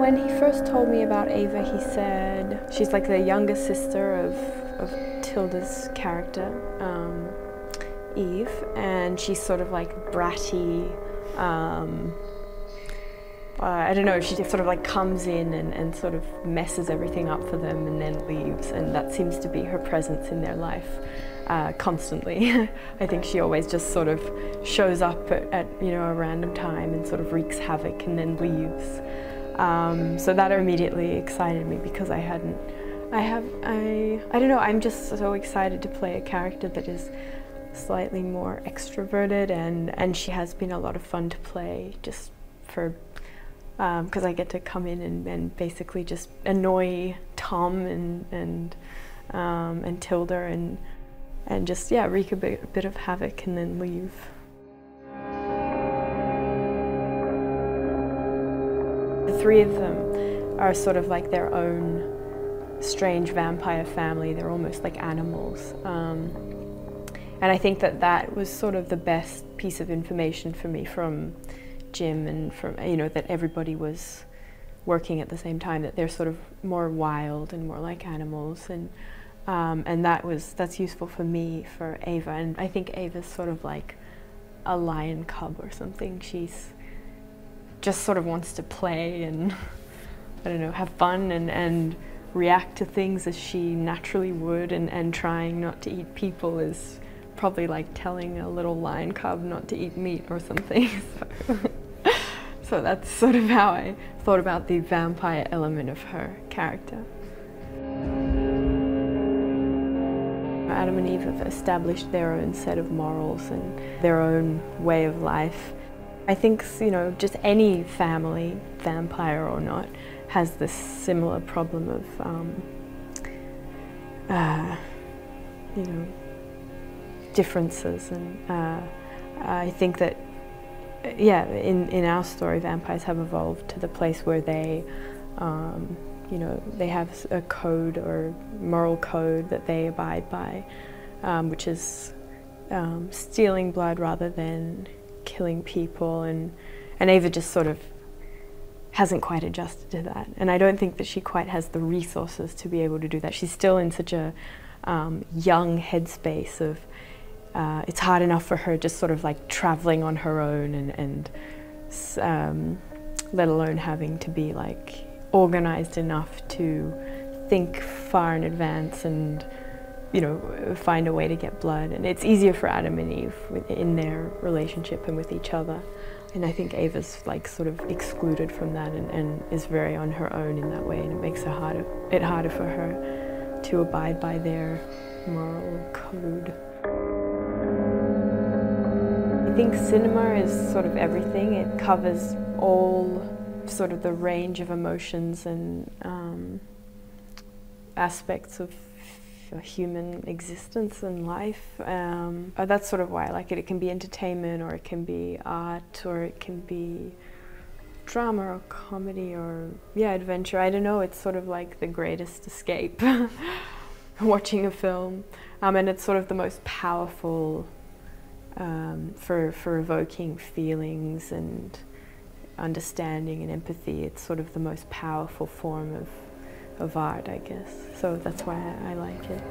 When he first told me about Ava, he said she's like the younger sister of Tilda's character, Eve, and she's sort of like bratty. I don't know, she just sort of like comes in and sort of messes everything up for them and then leaves, and that seems to be her presence in their life constantly. I think she always just sort of shows up at you know, a random time and sort of wreaks havoc and then leaves. So that immediately excited me because I don't know, I'm just so excited to play a character that is slightly more extroverted, and she has been a lot of fun to play just for because I get to come in and basically just annoy Tom and Tilda and just, yeah, wreak a bit of havoc and then leave. The three of them are sort of like their own strange vampire family. They're almost like animals. And I think that was sort of the best piece of information for me from Jim, and from, you know, that everybody was working at the same time, that they're sort of more wild and more like animals, and that's useful for me for Ava. And I think Ava's sort of like a lion cub or something. She's just sort of wants to play and, I don't know, have fun and react to things as she naturally would, and trying not to eat people is probably like telling a little lion cub not to eat meat or something. So that's sort of how I thought about the vampire element of her character. Adam and Eve have established their own set of morals and their own way of life. I think, you know, just any family, vampire or not, has this similar problem of, you know, differences, and I think that, yeah, in our story, vampires have evolved to the place where they, you know, they have a code or moral code that they abide by, which is stealing blood rather than killing people, and Ava just sort of hasn't quite adjusted to that, and I don't think that she quite has the resources to be able to do that. She's still in such a young headspace of, it's hard enough for her just sort of like traveling on her own, and let alone having to be like organized enough to think far in advance and, you know, find a way to get blood. And it's easier for Adam and Eve in their relationship and with each other. And I think Ava's like sort of excluded from that and is very on her own in that way, and it makes it harder for her to abide by their moral code. I think cinema is sort of everything. It covers all sort of the range of emotions and aspects of human existence and life. That's sort of why I like it. It can be entertainment, or it can be art, or it can be drama or comedy, or, yeah, adventure. I don't know, it's sort of like the greatest escape, watching a film. And it's sort of the most powerful for evoking feelings and understanding and empathy. It's sort of the most powerful form of art, I guess. So that's why I like it.